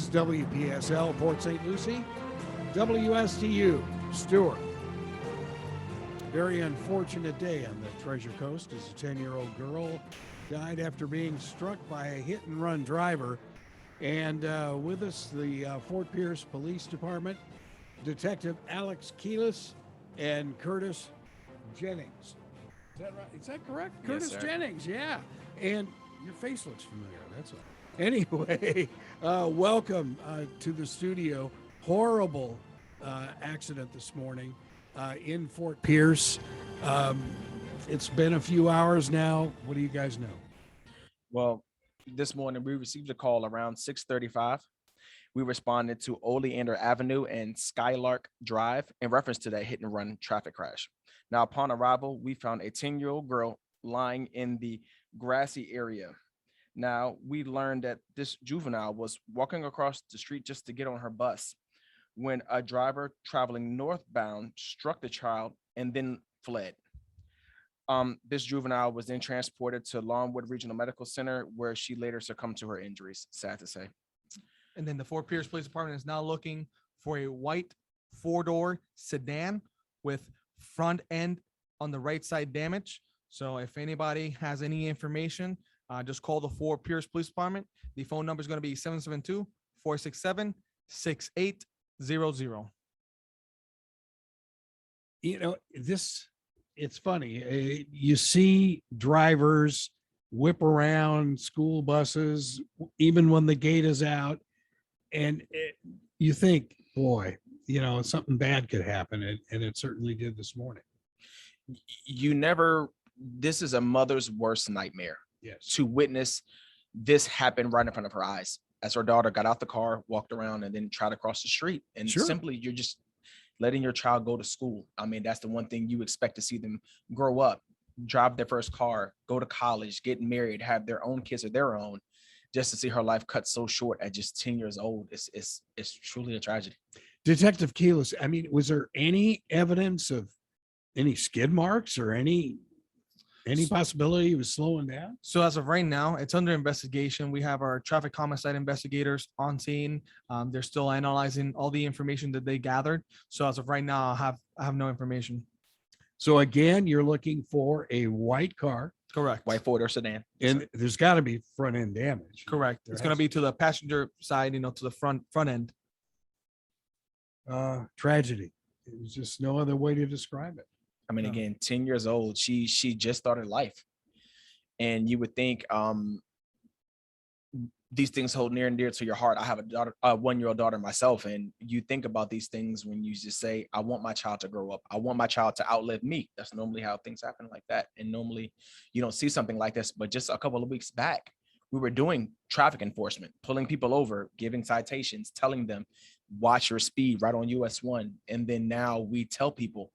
is WPSL Port St. Lucie, WSTU Stewart. Very unfortunate day on the Treasure Coast as a 10-year-old girl died after being struck by a hit-and-run driver. And with us, the Fort Pierce Police Department, Detective Alex Keelis and Curtis Jennings. Is that right? Is that correct? Yes, Curtis sir. Jennings, yeah. And your face looks familiar, that's all. Anyway, welcome to the studio. Horrible accident this morning in Fort Pierce. It's been a few hours now. What do you guys know? Well, this morning we received a call around 6:35. We responded to Oleander Avenue and Skylark Drive in reference to that hit and run traffic crash. Now, upon arrival, we found a 10-year-old girl lying in the grassy area. Now, we learned that this juvenile was walking across the street just to get on her bus when a driver traveling northbound struck the child and then fled. This juvenile was then transported to Longwood Regional Medical Center, where she later succumbed to her injuries, sad to say. And then the Fort Pierce Police Department is now looking for a white four-door sedan with front end on the right side damage. So if anybody has any information, just call the Fort Pierce Police Department. The phone number is going to be 772-467-6800. You know, it's funny. You see drivers whip around school buses, even when the gate is out. And you think, boy, you know, something bad could happen. And it certainly did this morning. This is a mother's worst nightmare. Yes. To witness this happen right in front of her eyes as her daughter got out the car, walked around, and then tried to cross the street. And Sure. Simply, you're just letting your child go to school. I mean, that's the one thing you expect to see them grow up, drive their first car, go to college, get married, have their own kids of their own. Just to see her life cut so short at just 10 years old, it's truly a tragedy. Detective Keelis, I mean, was there any evidence of any skid marks or any possibility he was slowing down? So as of right now, it's under investigation. We have our traffic homicide investigators on scene. They're still analyzing all the information that they gathered. So as of right now, I have no information. So again, you're looking for a white car. Correct. White Ford or sedan. And there's got to be front end damage. Correct. It's going to be to the passenger side, to the front end. Tragedy. There's just no other way to describe it. I mean, again, 10 years old, she just started life. And you would think these things hold near and dear to your heart. I have a 1-year-old daughter myself, and you think about these things when you just say, I want my child to grow up. I want my child to outlive me. That's normally how things happen like that. And normally you don't see something like this, but just a couple of weeks back, we were doing traffic enforcement, pulling people over, giving citations, telling them, watch your speed right on US 1. And then now we tell people,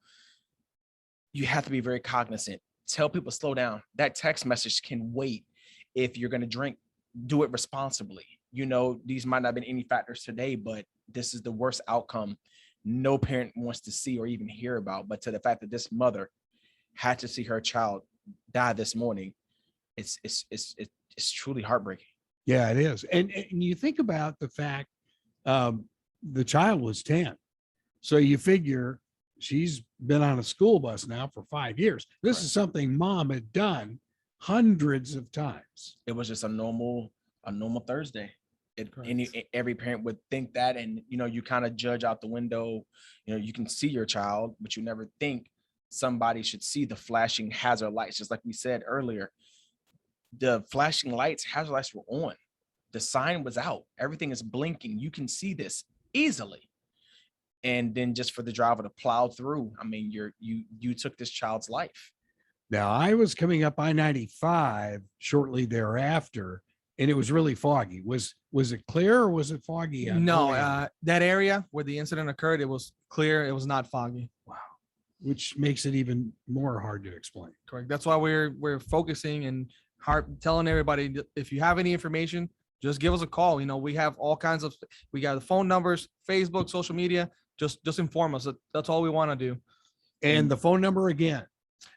you have to be very cognizant. Tell people, slow down. That text message can wait. If you're going to drink, do it responsibly. These might not have been any factors today, but this is the worst outcome no parent wants to see or even hear about. But to the fact that this mother had to see her child die this morning, it's truly heartbreaking. Yeah, it is. And you think about the fact the child was 10. So you figure she's been on a school bus now for 5 years. This Right. is something mom had done hundreds of times. It was just a normal Thursday. Correct. Every parent would think that, and you kind of judge out the window. You can see your child, but you never think somebody should see the flashing hazard lights. Just like we said earlier, the flashing lights, hazard lights were on. The sign was out. Everything is blinking. You can see this easily. And then just for the driver to plow through, I mean, you took this child's life. Now, I was coming up I-95 shortly thereafter, and it was really foggy. Was it clear or was it foggy? No, that area where the incident occurred, it was clear. It was not foggy. Wow. Which makes it even more hard to explain. Correct. That's why we're focusing and telling everybody, if you have any information, just give us a call. We have all kinds of, we got the phone numbers, Facebook, social media. Just inform us. That's all we want to do. And the phone number again.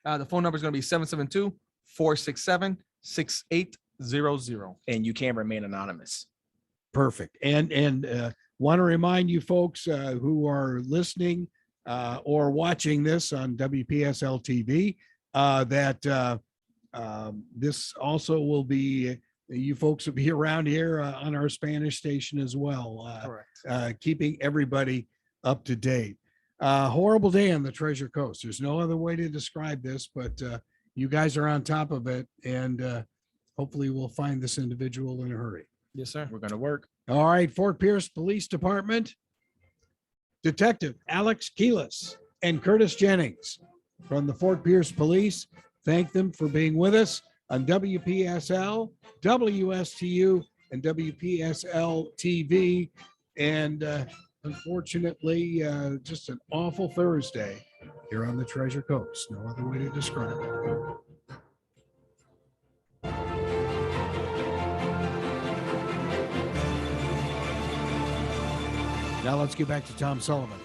The phone number is going to be 772-467-6800. And you can remain anonymous. Perfect. And want to remind you folks who are listening or watching this on WPSL TV that this also will be, you folks will be around here on our Spanish station as well. Correct. Keeping everybody up to date. Horrible day on the Treasure Coast. There's no other way to describe this, but you guys are on top of it, and hopefully we'll find this individual in a hurry. Yes, sir. We're gonna work. All right, Fort Pierce Police Department, Detective Alex Keelis and Curtis Jennings from the Fort Pierce Police. Thank them for being with us on WPSL, WSTU, and WPSL TV. And unfortunately, just an awful Thursday here on the Treasure Coast. No other way to describe it. Now let's get back to Tom Sullivan.